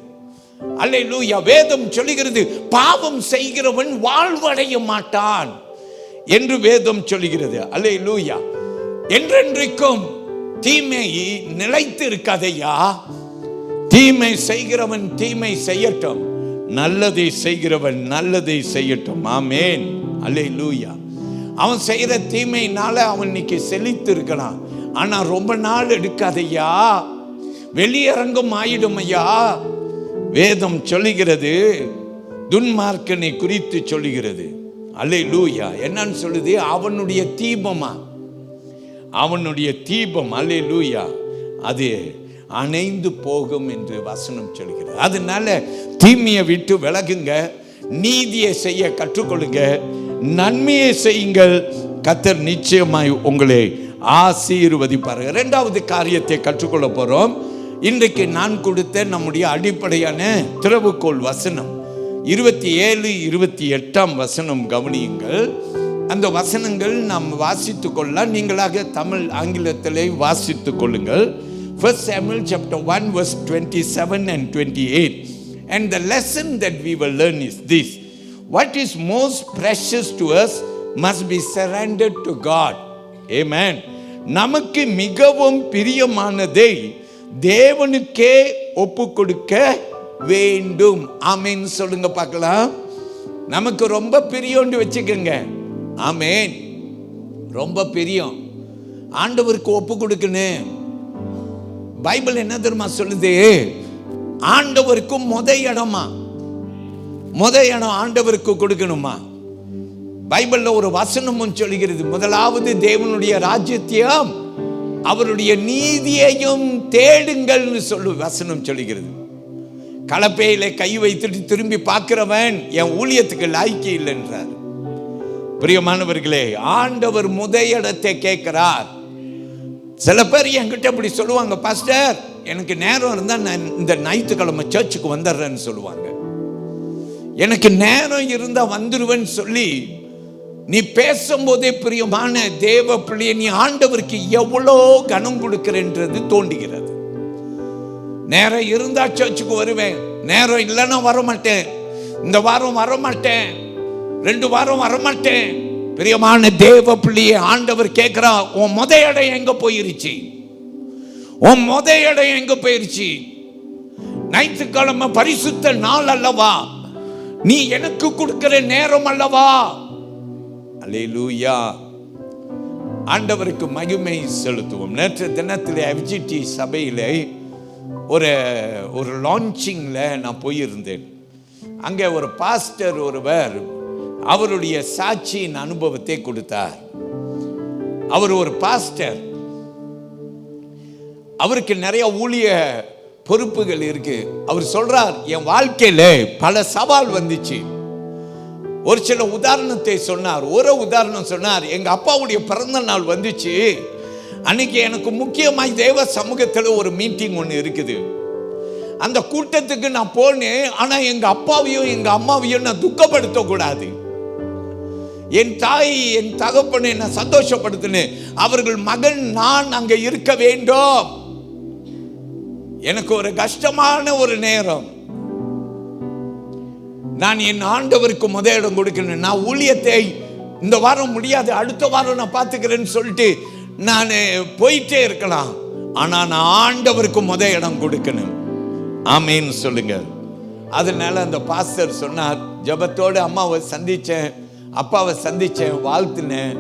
S1: அல்லேலூயா. வேதம் சொல்லுகிறது பாவம் செய்கிறவன் வாழ்வடைய மாட்டான் என்று வேதம் சொல்லுகிறது. அல்லேலூயா. என்றென்றைக்கும் தீமை நிலைத்து இருக்காதையா. தீமை செய்கிறவன் தீமை செய்யட்டும், நல்லதை செய்கிறவன் நல்லதை செய்யட்டும். ஆமென். அல்லேலூயா. அவன் செய்கிற தீமையினால அவன் இன்னைக்கு செழித்து இருக்கலாம், ஆனா ரொம்ப நாள் எடுக்காதையா, வெளியரங்கம் ஆயிடும் ஐயா. வேதம் சொல்லுகிறது, துன்மார்க்கனை குறித்து சொல்லுகிறது. அல்லேலூயா. என்னன்னு சொல்லுது? அவனுடைய தீபமா, அவனுடைய தீபம், அல்லேலூயா, அது அணைந்து போகும் என்று வசனம் சொல்கிறது. அதனால தீமையை விட்டு விலகுங்க, நீதியை செய்ய கற்றுக்கொள்ளுங்க, நன்மையை செய்யுங்கள். கர்த்தர் நிச்சயமாய் உங்களை ஆசீர்வதிப்பார். இரண்டாவது காரியத்தை கற்றுக்கொள்ள போறோம். இன்றைக்கு நான் கொடுத்த நம்முடைய அடிப்படையான திறவுகோல் வசனம் 27, 28ஆம் வசனம் கவனியுங்கள். அந்த வசனங்கள் நாம் வாசித்துக் கொள்ளலாம். நீங்களாக தமிழ் ஆங்கிலத்திலே வாசித்துக் கொள்ளுங்கள். 1 Samuel chapter 1 verse 27 and 28. And the lesson that we will learn is this: what is most precious to us must be surrendered to God. Amen. நமக்கு மிகவும் பிரியமானதை தேவனுக்கே ஒப்பு கொடுக்க வேண்டும். ஆமென் சொல்லுங்க பார்க்கலாம். நமக்கு ரொம்ப பிரியம் வச்சுக்கோங்க. ஆமென். ரொம்ப பிரியம், ஆண்டவருக்கு ஒப்பு கொடுக்கணும். பைபிள் என்ன தெரியுமா சொல்லுது? ஆண்டவருக்கு முத இடம் ஆண்டவருக்கு கொடுக்கணுமா? பைபிள்ல ஒரு வசனமும் சொல்கிறது, முதலாவது தேவனுடைய ராஜ்யத்தையும் அவருடைய நீதியையும் தேடுங்கள்னு வசனம் சொல்லுகிறது. கலப்பையில கை வைத்துட்டு திரும்பி பார்க்கிறவன் என் ஊழியத்துக்கு லாய்க்கு இல்லைன்றார். பிரியமானவர்களே, ஆண்டவர் முதலிடத்தை கேட்கிறார். சில பேர் என்கிட்ட அப்படி சொல்லுவாங்க, பாஸ்டர் எனக்கு நேரம் இருந்தால் நான் இந்த ஞாயிற்றுக்கிழமை சர்ச்சுக்கு வந்துடுறேன்னு சொல்லுவாங்க. எனக்கு நேரம் இருந்தால் வந்துடுவேன்னு சொல்லி நீ பேசும்போதே பிரியமான தேவ பிள்ளையை நீ ஆண்டவருக்கு எவ்வளோ கனம் கொடுக்கிறன்றது தோன்றுகிறது. நேரம் இருந்தா சர்ச்சுக்கு வருவேன், நேரம் இல்லைன்னா வரமாட்டேன், இந்த வாரம் வரமாட்டேன், 2 வாரம் வரமாட்டேன். பிரியமான தேவ பிள்ளையை ஆண்டவர் கேட்கிறார், உன் இடம் எங்க போயிருச்சு? உன் இடம் எங்க போயிருச்சு? ஞாயிற்றுக்கிழமை பரிசுத்த நாள் அல்லவா? நீ எனக்கு கொடுக்கிற நேரம் அல்லவா? அல்லேலூயா. ஆண்டவருக்கு மகிமை செலுத்துவோம். நேற்று தினத்தில் FGT சபையில் ஒரு லான்ச்சிங்கில் நான் போயிருந்தேன். அங்கே ஒரு பாஸ்டர் ஒருவர் அவருடைய சாட்சியின் அனுபவத்தை கொடுத்தார். அவர் ஒரு பாஸ்டர், அவருக்கு நிறைய ஊழிய பொறுப்புகள் இருக்கு. அவர் சொல்றார், என் வாழ்க்கையில பல சவால் வந்துச்சு. ஒரு சில உதாரணத்தை சொன்னார். ஒரு உதாரணம் சொன்னார், எங்க அப்பாவுடைய பிறந்த நாள் வந்துச்சு. அன்னைக்கு எனக்கு முக்கியமாய் தேவ சமூகத்தில் ஒரு மீட்டிங் ஒன்று இருக்குது. அந்த கூட்டத்துக்கு நான் போனேன். ஆனா எங்க அப்பாவையும் எங்க அம்மாவையும் நான் துக்கப்படுத்தக்கூடாது. என் தாய் என் தகப்பனை நான் சந்தோஷப்படுத்தினேன். அவர்கள் மகன் நான் அங்க இருக்க வேண்டும். எனக்கு ஒரு கஷ்டமான ஒரு நேரம். நான் என் ஆண்டவருக்கு முதலிடம் கொடுக்கணும். நான் ஊழியத்தை இந்த வாரம் முடியாது, அடுத்த வாரம் நான் பார்த்துக்கிறேன்னு சொல்லிட்டு நான் போயிட்டே இருக்கலாம். ஆனா நான் ஆண்டவருக்கு முதலிடம் கொடுக்கணும். ஆமேன்னு சொல்லுங்க. அதனால அந்த பாஸ்டர் சொன்னார், ஜபத்தோடு அம்மாவை சந்திச்சேன், அப்பாவை சந்திச்சேன், வாழ்த்துனேன்.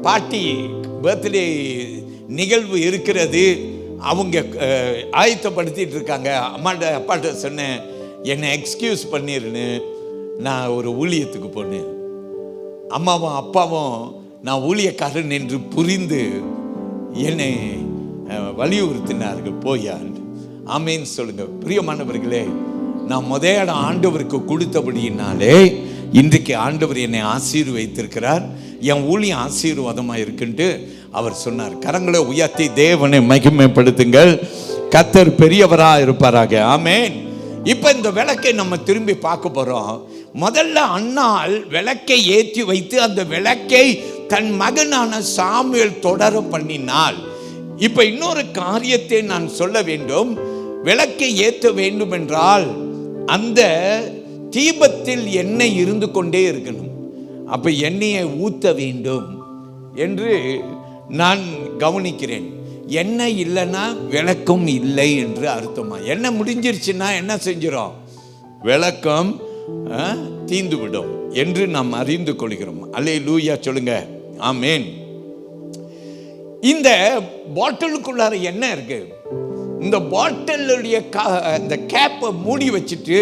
S1: பாட்டி பர்த்டே நிகழ்வு இருக்கிறது, அவங்க ஆயத்தப்படுத்திட்டு இருக்காங்க. அம்மாட்ட அப்பாட்ட சொன்னேன், என்னை எக்ஸ்கியூஸ் பண்ணிருன்னு. நான் ஒரு ஊழியத்துக்கு போனேன். அம்மாவும் அப்பாவும் நான் ஊழியக்காரன் என்று புரிந்து என்னை வலியுறுத்தினார்கள், போயாண்டு. ஆமேன்னு சொல்லுங்க. பிரியமானவர்களே, நான் முதலிடம் ஆண்டவருக்கு கொடுத்தபடியினாலே இன்றைக்கு ஆண்டவர் என்னை ஆசீர்வதித்திருக்கிறார். என் ஊழியம் ஆசீர்வாதமாக இருக்குன்ட்டு அவர் சொன்னார். கரங்களை உயர்த்தி தேவனை மகிமைப்படுத்துங்கள். கர்த்தர் பெரியவராக இருப்பாராக. ஆமேன். இப்போ இந்த விளக்கை நம்ம திரும்பி பார்க்க போறோம். முதல்ல அன்னாள் விளக்கை ஏற்றி வைத்து அந்த விளக்கை தன் மகனான சாமுவேல் தொடர பண்ணினாள். இப்ப இன்னொரு காரியத்தை நான் சொல்ல வேண்டும். விளக்கை ஏற்ற வேண்டும் என்றால் அந்த தீபத்தில் எண்ணெய் இருந்து கொண்டே இருக்கணும். அப்ப எண்ணெயை ஊற்ற வேண்டும் என்று நான் கவனிக்கிறேன். எண்ணெய் இல்லைன்னா விளக்கம் இல்லை என்று அர்த்தமா? எண்ணெய் முடிஞ்சிருச்சுன்னா என்ன செஞ்சிடும்? விளக்கம் தீந்து விடும் என்று நாம் அறிந்து கொள்கிறோம். அல்லேலூயா சொல்லுங்க. ஆமேன். இந்த பாட்டிலுக்குள்ளார என்ன இருக்கு? இந்த பாட்டிலுடைய இந்த கேப்பை மூடி வச்சுட்டு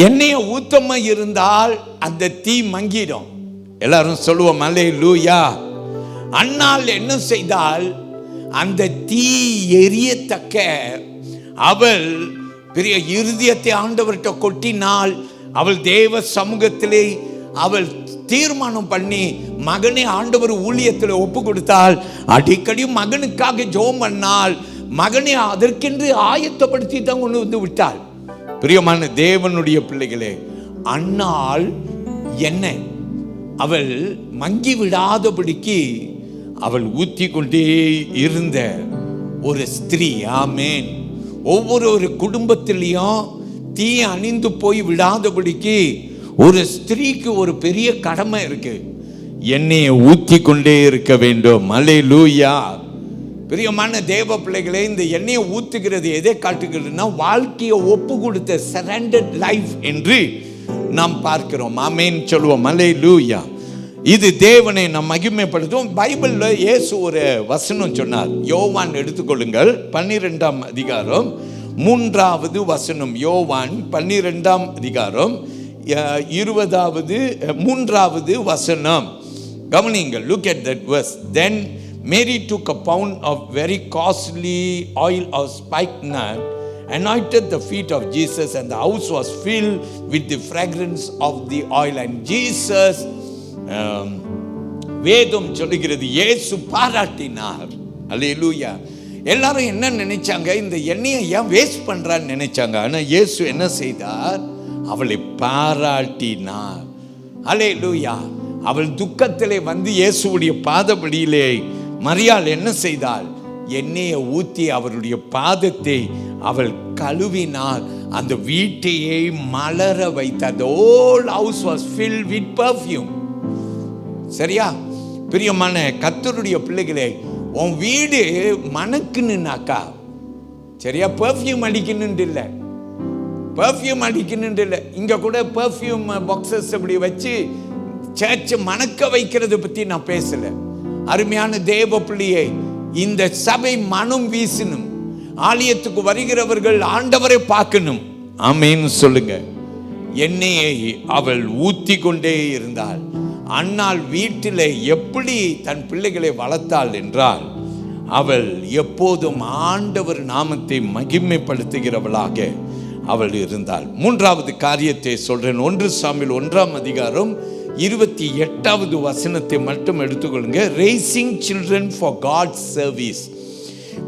S1: எண்ணெயை ஊத்தமா இருந்தால் அந்த தீ மங்கிடும். எல்லாரும் சொல்லுவோம் அல்லேலூயா. அன்னாள் என்ன செய்தால், அந்த தீ எரியத்தக்க அவள் பெரிய இருதயத்தை ஆண்டவர்கிட்ட கொட்டினாள். அவள் தேவ சமூகத்திலே அவள் தீர்மானம் பண்ணி மகனை ஆண்டவர் ஊழியத்தில் ஒப்பு கொடுத்தாள். அடிக்கடி மகனுக்காக ஜெபம் பண்ணாள். மகனை அதற்கென்று ஆயத்தப்படுத்தி தான் கொண்டு வந்து விட்டாள். பிரியமான தேவனுடைய பிள்ளைகளே, அன்னாள் என்ன அவள் மங்கி விடாதபடிக்கு அவள் ஊற்றி கொண்டே இருந்த ஒரு ஸ்திரீ. ஆமேன். ஒவ்வொரு குடும்பத்திலையும் தீ அணிந்து போய் விடாதபடிக்கு ஒரு ஸ்திரீக்கு ஒரு பெரிய கடமை இருக்கு. எண்ணெயை ஊற்றி கொண்டே இருக்க வேண்டும். அல்லேலூயா. பிரியமான தேவ பிள்ளைகளே, இந்த எண்ணெயை ஊத்துகிறது எதை காட்டுகிறதுனா வாழ்க்கையை ஒப்பு கொடுத்த சரண்டர்ட் லைஃப் என்று நாம் பார்க்கிறோம். ஆமேன் சொல்லுவோம். அல்லேலூயா. இது தேவனை நாம் மகிமைப்படுத்தும். பைபிள்ல இயேசு ஒரு வசனம் சொன்னார். யோவான் எடுத்துக்கொள்ளுங்கள், 12ஆம் அதிகாரம் 3வது வசனம். யோவான் 12ஆம் அதிகாரம் மூன்றாவது வசனம் கவனிங்கள். look at that verse. Then Mary took a pound of very costly oil of spikenard, anointed the feet of Jesus, and the house was filled with the fragrance of the oil. And Jesus, வேதம் சொல்லுகிறது, இயேசு பாராட்டினார். அல்லேலூயா. எல்லாரும் என்ன நினைச்சாங்க, இந்த எண்ணெயை ஏன் வேஸ்ட் பண்றான்னு நினைச்சாங்க. ஆனா இயேசு என்ன செய்தார், அவளை பாராட்டினார். அல்லேலூயா. அவள் துக்கத்திலே வந்து இயேசுவுடைய பாதபடியிலே மரியாள் என்ன செய்தாள், எண்ணெயை ஊற்றி அவருடைய பாதத்தை அவள் கழுவினாள். அந்த வீட்டையே மலர வைத்தார். The whole house was filled with perfume. சரியா? பிரியமான கர்த்தருடைய பிள்ளைகளே, உன் வீடு மணக்குன்னுனாக்கா, சரியா, பெர்ஃப்யூம் அடிக்கணுன்ட்டு இல்லை, பெர்ஃப்யூம் அடிக்கணுன்ட்டு இல்லை. இங்கே கூட பெர்ஃப்யூம் பாக்ஸஸ் அப்படி வச்சு சர்ச்சை மணக்க வைக்கிறத பற்றி நான் பேசலை. அருமையான தேவ பிள்ளையை, இந்த சபை மனம் வீசணும். ஆலயத்துக்கு வருகிறவர்கள் ஆண்டவரை பார்க்கணும். ஆமென் சொல்லுங்க. எண்ணெயை அவள் ஊத்தி கொண்டே இருந்தாள். அன்னாள் வீட்டிலே எப்படி தன் பிள்ளைகளை வளர்த்தாள் என்றால், அவள் எப்போதும் ஆண்டவர் நாமத்தை மகிமைப்படுத்துகிறவளாக அவள் இருந்தாள். மூன்றாவது காரியத்தை சொல்றேன். 1 சாமுவேல் 1:28 வசனத்தை மட்டும் எடுத்துக்கொள்ளுங்க. raising children for God's service.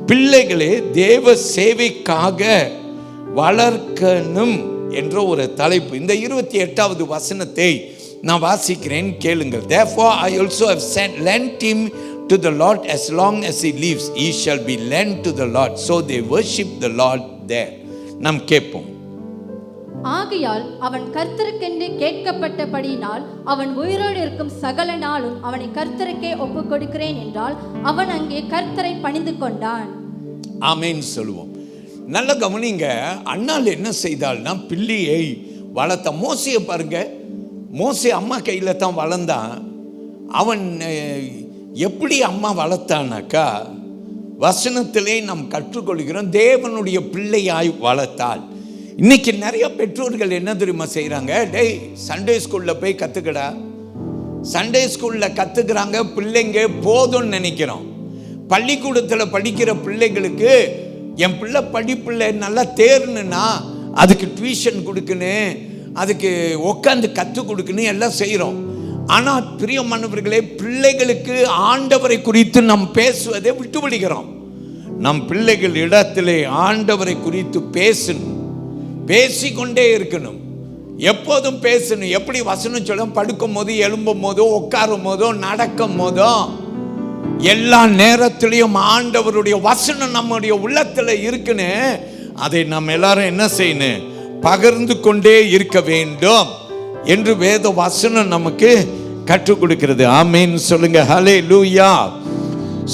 S1: பிள்ளைகளே தேவ சேவைக்காக வளர்க்கணும் என்ற ஒரு தலைப்பு. இந்த 28வது வசனத்தை நான் வாசிக்கிறேன், கேளுங்கள். Therefore I also have lent him to the Lord as long as he lives. He shall be lent to the Lord. So they worship the Lord there. நாம் கேட்போம்.
S2: ஆகையால் அவன் கர்த்தருக்கென்று கேட்கப்பட்டபடியினால் அவன் உயிரோடு இருக்கும் சகல நாளும் அவனை கர்த்தருக்கே ஒப்புக் கொடுக்கிறேன் என்றால் அவன் அங்கே கர்த்தரை பணிந்து கொண்டான்.
S1: ஆமென் சொல்லுவோம். நல்ல கவனிங்க. அண்ணாள் என்ன செய்தாள்னா, பிள்ளையை வளர்த்த. மோசையை பாருங்க. மோசே அம்மா கையில தான் வளர்ந்தான். அவன் எப்படி அம்மா வளர்த்தானாக்கா, வசனத்திலே நாம் கற்றுக்கொள்கிறோம், தேவனுடைய பிள்ளையாய் வளர்த்தாள். இன்னைக்கு நிறைய பெற்றோர்கள் என்ன தெரியுமா செய்கிறாங்க, டேய் சண்டே ஸ்கூலில் போய் கற்றுக்கடா, சண்டே ஸ்கூலில் கற்றுக்கிறாங்க பிள்ளைங்க போதும்னு நினைக்கிறோம். பள்ளிக்கூடத்தில் படிக்கிற பிள்ளைங்களுக்கு என் பிள்ளை படிப்பில் நல்லா தேர்னுன்னா அதுக்கு டியூஷன் கொடுக்கணும், அதுக்கு உட்காந்து கற்றுக் கொடுக்கணும், எல்லாம் செய்கிறோம். ஆனால் பிரியமானவர்களே, பிள்ளைகளுக்கு ஆண்டவரை குறித்து நாம் பேசுவதை விட்டுவிடுகிறோம். நம் பிள்ளைகள் இடத்திலே ஆண்டவரை குறித்து பேசணும், பேசிக்கொண்டே இருக்கணும், எப்போதும் பேசணும். எப்படி வசனம் சொல்ல, படுக்கும் போது, எழும்பும் போதோ, உட்காரும் போதோ, நடக்கும் போதோ, எல்லா நேரத்திலையும் ஆண்டவருடைய வசனம் நம்முடைய உள்ளத்தில் இருக்குன்னு அதை நம்ம எல்லாரும் என்ன செய்யணும், பகிர்ந்து கொண்டே இருக்க வேண்டும் என்று வேத வசனம் நமக்கு கற்றுக் கொடுக்கிறது. ஆமென் சொல்லுங்க. ஹல்லேலூயா.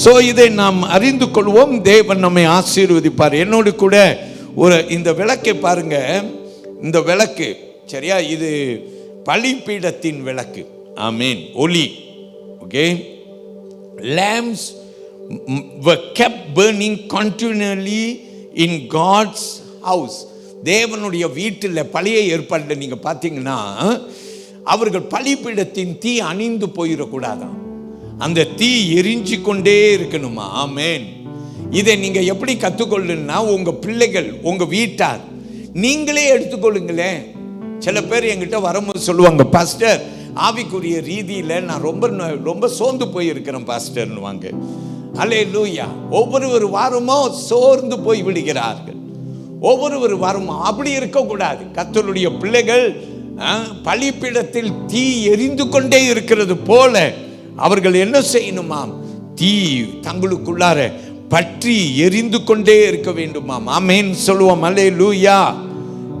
S1: சோ இதை நாம் அறிந்து கொள்வோம். தேவன் நம்மை ஆசீர்வதிப்பார். என்னோடு கூட ஒரு இந்த விளக்கை பாருங்க. இந்த விளக்கு சரியா, இது பலிபீடத்தின் விளக்கு. ஆமென். ஒளி. Okay. Lamps were kept burning continually in God's house. தேவனுடைய வீட்டில் பழைய ஏற்பாட்டில் நீங்க பார்த்தீங்கன்னா, அவர்கள் பலிபீடத்தின் தீ அணிந்து போயிடக்கூடாதான், அந்த தீ எரிஞ்சு கொண்டே இருக்கணுமா. ஆமென். இதை நீங்க எப்படி கற்றுக்கொள்ளுன்னா, உங்க பிள்ளைகள், உங்க வீட்டார் நீங்களே எடுத்துக்கொள்ளுங்களேன். சில பேர் என்கிட்ட வரும்போது சொல்லுவாங்க, பாஸ்டர் ஆவிக்குரிய ரீதியில் நான் ரொம்ப சோர்ந்து போயிருக்கிறேன் பாஸ்டர்னுவாங்க. அல்லேலூயா. ஒவ்வொரு வாரமும் சோர்ந்து போய் விடுகிறார்கள். ஒவ்வொரு வாரமும் அப்படி இருக்கக்கூடாது. கர்த்தருடைய பிள்ளைகள் பலிபீடத்தில் தீ எரிந்து கொண்டே இருக்கிறது போல அவர்கள் என்ன செய்யணுமாம், தீ தங்களுக்குள்ளார பற்றி எரிந்து கொண்டே இருக்க வேண்டுமாம். ஆமென் சொல்லுவோம். அல்லேலூயா.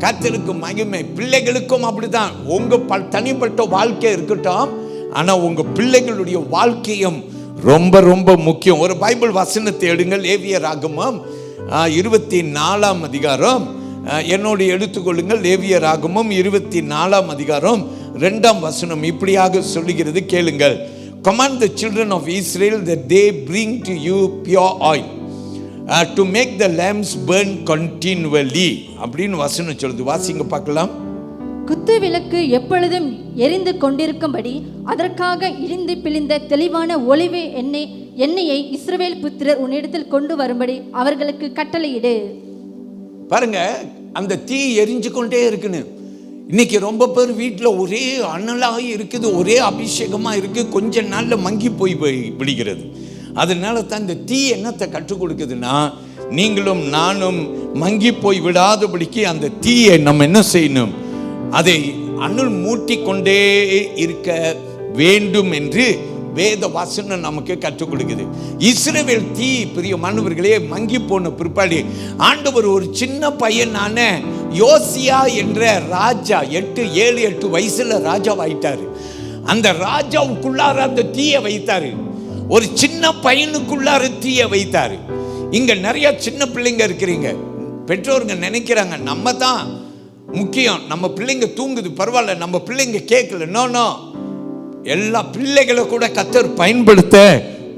S1: கர்த்தருக்கு மகிமை. பிள்ளைகளுக்கும் அப்படிதான். உங்க தனிப்பட்ட வாழ்க்கை இருக்கட்டும், ஆனா உங்க பிள்ளைகளுடைய வாழ்க்கையும் ரொம்ப ரொம்ப முக்கியம். ஒரு பைபிள் வசனத்தை எடுங்கள். லேவியராகமம் 24ஆம் அதிகாரம் என்னோடு எடுத்துக்கொள்ளுங்கள். லேவியராகமம் 24ஆம் அதிகாரம் 2ஆம் வசனம் இப்படியாக சொல்லுகிறது, கேளுங்கள். Command the children of Israel that they bring to you pure oil to make the lamps burn continually. அப்படின்னு வசனம் சொல்லுது. வாசிங்க பார்க்கலாம்.
S2: குத்து விளக்கு எப்பொழுதும் எரிந்து கொண்டிருக்கும்படி அதற்காக இழிந்து பிழிந்த தெளிவான ஒலிவ எண்ணெயை இஸ்ரவேல் புத்திரர் உன்னிடத்தில் கொண்டு வரும்படி அவர்களுக்கு கட்டளையிடு.
S1: பாருங்க, அந்த தீ எரிஞ்சு கொண்டே இருக்குன்னு. இன்னைக்கு ரொம்ப பேர் வீட்டில் ஒரே அனலாக இருக்குது, ஒரே அபிஷேகமாக இருக்குது, கொஞ்ச நாளில் மங்கி போய் விடுகிறது. அதனால தான் இந்த தீ என்னத்தை கற்றுக் கொடுக்குதுன்னா, நீங்களும் நானும் மங்கி போய் விடாதபடிக்கு அந்த தீயை நம்ம என்ன செய்யணும், அதை அனல் மூட்டி கொண்டே இருக்க வேண்டும் என்று வேத வசனம் நமக்கு கற்றுக் கொடுக்குது. இஸ்ரவேல் தீ பிரியமானவர்களே மங்கி போன பிற்பாடு ஆண்டவர் ஒரு சின்ன பையனான யோசியா என்ற ராஜா 7-8 வயசுல ராஜாவாயிட்டாரு. அந்த ராஜாவுக்குள்ளார அந்த தீயை வைத்தாரு. ஒரு சின்ன பையனுக்குள்ளார தீயை வைத்தாரு. இங்க நிறைய சின்ன பிள்ளைங்க இருக்கிறீங்க. பெற்றோருங்க நினைக்கிறாங்க நம்ம தான் முக்கியம், நம்ம பிள்ளைங்க தூங்குது பரவாயில்ல, நம்ம பிள்ளைங்க கேட்கல. நோ, எல்லா பிள்ளைகளை கூட கர்த்தர் பயன்படுத்த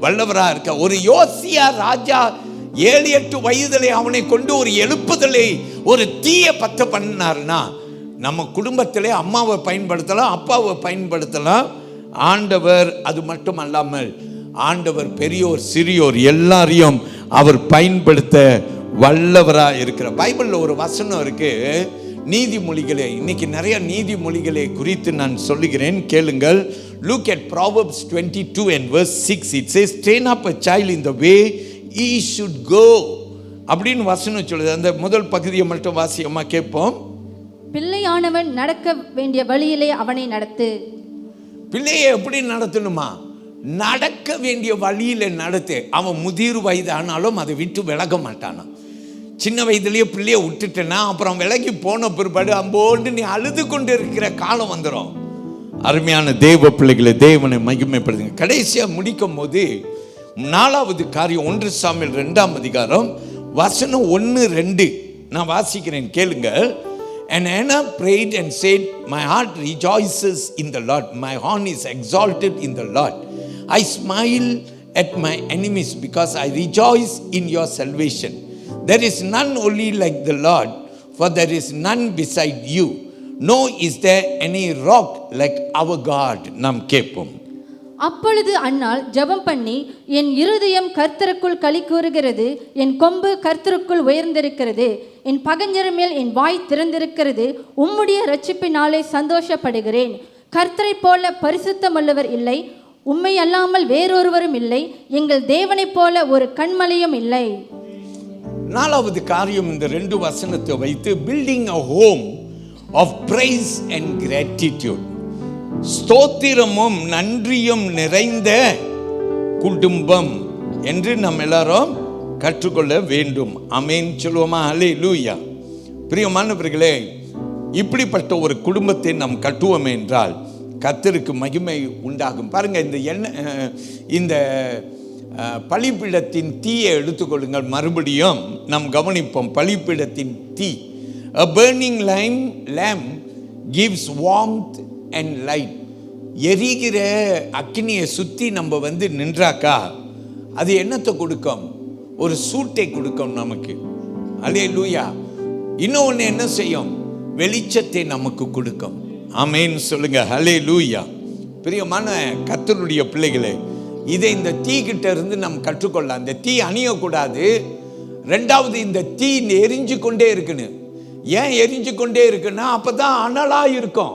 S1: வல்லவராக இருக்க. ஒரு யோசியா ராஜா 7-8 வயதிலே அவனை கொண்டு ஒரு எழுப்புதலை, ஒரு தீய பத்த பண்ணாருன்னா, நம்ம குடும்பத்திலே அம்மாவை பயன்படுத்தலாம், அப்பாவை பயன்படுத்தலாம். ஆண்டவர் அது மட்டும் அல்லாமல் ஆண்டவர் பெரியோர் சிறியோர் எல்லாரையும் அவர் பயன்படுத்த வல்லவராக இருக்கிற. பைபிளில் ஒரு வசனம் இருக்கு, நீதிமொழிகளே. இன்னைக்கு நிறைய நீதிமொழிகளை குறித்து நான் சொல்லுகிறேன், கேளுங்கள். Look at Proverbs 22 and verse 6. It says, train up a child in the way he should go. அப்படின்னு வசனம் சொல்லுது. அந்த முதல் பகுதியை மட்டும் வாசியமா கேட்போம்.
S2: பிள்ளையானவன் நடக்க வேண்டிய வழியிலே அவனை நடத்து.
S1: பிள்ளையை எப்படி நடத்தணுமா? நடக்க வேண்டிய வழியில நடத்து. அவன் முதிர் வயது ஆனாலும் அதை விட்டு விலக மாட்டானா. சின்ன வயதுலேயே பிள்ளையை விட்டுட்டேன்னா அப்புறம் விலகி போன பிற்பாடு அம்போண்டு நீ அழுது கொண்டு இருக்கிற காலம் வந்துடும். அருமையான தேவ பிள்ளைகளை, தேவனை மகிமைப்படுத்துங்க. கடைசியாக முடிக்கும் போது 4வது காரியம் 1 சாமுவேல் 2ஆம் அதிகாரம் வசனம் 1-2 நான் வாசிக்கிறேன், கேளுங்க. And Anna prayed and said, my heart rejoices in the Lord, my horn is exalted in the Lord. I smile at my enemies because I rejoice in your salvation. There is none only like the Lord, for there is none beside you. No, is there any rock like our God? நாம் கேட்போம்.
S2: அப்பொழுது அன்னாள் ஜெபம் பண்ணி, என் இருதயம் கர்த்தருக்குள் களி கூறுகிறது, என் கொம்பு கர்த்தருக்குள் உயர்ந்திருக்கிறது, என் பகைஞர் மேல் என் வாய் திறந்திருக்கிறது, உம்முடைய இரட்சிப்பினாலே சந்தோஷப்படுகிறேன். கர்த்தரை போல பரிசுத்தமுள்ளவர் இல்லை, உம்மை அல்லாமல் வேறொருவரும் இல்லை, எங்கள் தேவனைப் போல ஒரு கண்மலையும் இல்லை.
S1: 4வது காரியம் இந்த 2 வசனத்தை வைத்து building a home of praise and gratitude. ஸ்தோத்திரமும் நன்றியும் நிறைந்த குடும்பம் என்று நாம் எல்லாரும் கற்றுக்கொள்ள வேண்டும். ஆமென் சொல்லுவோமா? அல்லேலூயா. பிரியமானவர்களே, இப்படிப்பட்ட ஒரு குடும்பத்தை நாம் கட்டுவோம் என்றால் கர்த்தருக்கு மகிமை உண்டாகும். பாருங்க, இந்த பலிபீடத்தின் தீயை எடுத்துக்கொள்ளுங்கள். மறுபடியும் நாம் கவனிப்போம். பலிபீடத்தின் தீ, a burning lamp gives warmth and light. எரிகிற அக்கினியை சுற்றி நம்ம நின்றாக்கா அது என்னத்தை கொடுக்கும்? ஒரு சூட்டை கொடுக்கும் நமக்கு. அல்லேலூயா. இன்னொன்று என்ன செய்யும்? வெளிச்சத்தை நமக்கு கொடுக்கும். ஆமென் சொல்லுங்க. அல்லேலூயா. பிரியமான கர்த்தருடைய பிள்ளைகளே, இதை இந்த தீ கிட்ட இருந்து நாம் கற்றுக்கொள்ளலாம். இந்த தீ அணியக்கூடாது. 2வது, இந்த தீ எரிஞ்சு கொண்டே இருக்குன்னு. ஏன் எரிஞ்சு கொண்டே இருக்குன்னா அப்பதான் அனலா இருக்கும்,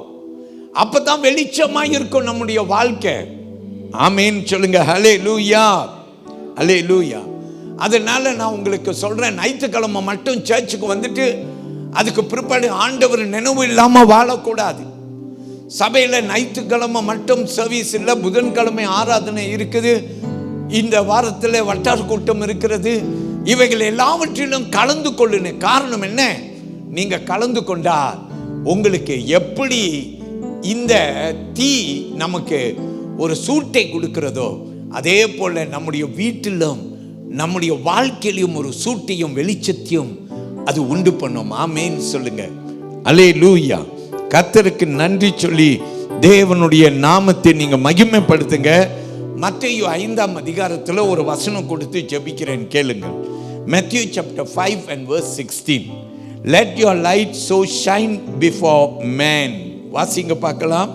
S1: அப்பதான் வெளிச்சமா இருக்கும் நம்முடைய வாழ்க்கை. ஆமென் சொல்லுங்க. ஹல்லேலூயா, ஹல்லேலூயா. அதனால நான் உங்களுக்கு சொல்றேன், ஞாயிற்றுக்கிழமை மட்டும் சர்ச்சுக்கு வந்துட்டு அதுக்கு பிற்பாடு ஆண்டவர் நினைவு இல்லாம வாழக்கூடாது. சபையில் ஞாயிற்றுக்கிழமை மட்டும் சர்வீஸ் இல்லை, புதன்கிழமை ஆராதனை இருக்குது, இந்த வாரத்தில் வட்டார கூட்டம் இருக்கிறது. இவைகள் எல்லாவற்றிலும் கலந்து கொள்ளுன்னு. காரணம் என்ன? நீங்க கலந்து கொண்டா உங்களுக்கு எப்படி இந்த தீ நமக்கு ஒரு சூட்டை கொடுக்கிறதோ அதே போல நம்முடைய வீட்டிலும் நம்முடைய வாழ்க்கையிலும் ஒரு சூட்டையும் வெளிச்சத்தையும் அது உண்டு பண்ணும். ஆமென் சொல்லுங்க. அல்லேலூயா. கர்த்தருக்கு நன்றி சொல்லி தேவனுடைய நாமத்தை நீங்க மகிமைப்படுத்துங்க. மத்தேயு 5ஆம் அதிகாரத்தில் ஒரு வசனம் கொடுத்து ஜெபிக்கிறேன், கேளுங்கள். Matthew chapter 5 and verse 16. let your light so shine before men. வாசிங்க பார்க்கலாம்.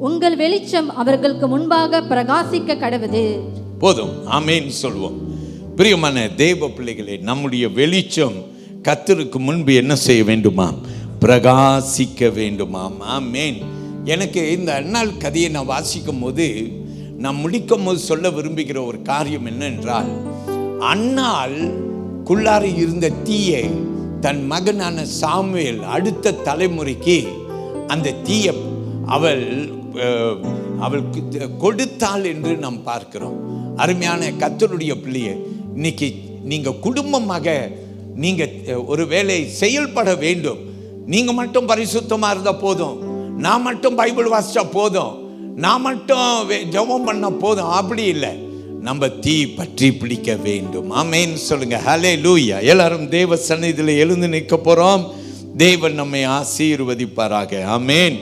S2: உங்கள் வெளிச்சம் அவர்களுக்கு முன்பாக பிரகாசிக்க கடவுது.
S1: போதும், ஆமென் சொல்வோம். பிரியமான தேவ பிள்ளைகளே, நம்முடைய வெளிச்சம் கர்த்தருக்கு முன்பு என்ன செய்ய வேண்டுமாம்? பிரகாசிக்க வேண்டுமாம். ஆமென். எனக்கு இந்த அன்னாள் கதையை நான் வாசிக்கும் போது, நான் முடிக்கும் போது சொல்ல விரும்புகிற ஒரு காரியம் என்னென்றால், அன்னாள் குள்ளார இருந்த தீயை தன் மகனான சாமுவேல் அடுத்த தலைமுறைக்கு அந்த தீயை அவள் கொடுத்தாள் என்று நாம் பார்க்கிறோம். அருமையான கர்த்தருடைய பிள்ளையை, இன்னைக்கு நீங்க குடும்பமாக நீங்க ஒரு வேளை செயல்பட வேண்டும். நீங்க மட்டும் பரிசுத்தமா இருந்தா போதும், நான் மட்டும் பைபிள் வாசிச்சா போதும், நான் மட்டும் ஜெபம் பண்ண போதும், அப்படி இல்லை. நம்ம தீ பற்றி பிடிக்க வேண்டும். ஆமென் சொல்லுங்க. ஹல்லேலூயா. எல்லாரும் தேவ சந்நிதியில் எழுந்து நிற்க போறோம். தேவன் நம்மை ஆசீர்வதிப்பாராக. ஆமென்.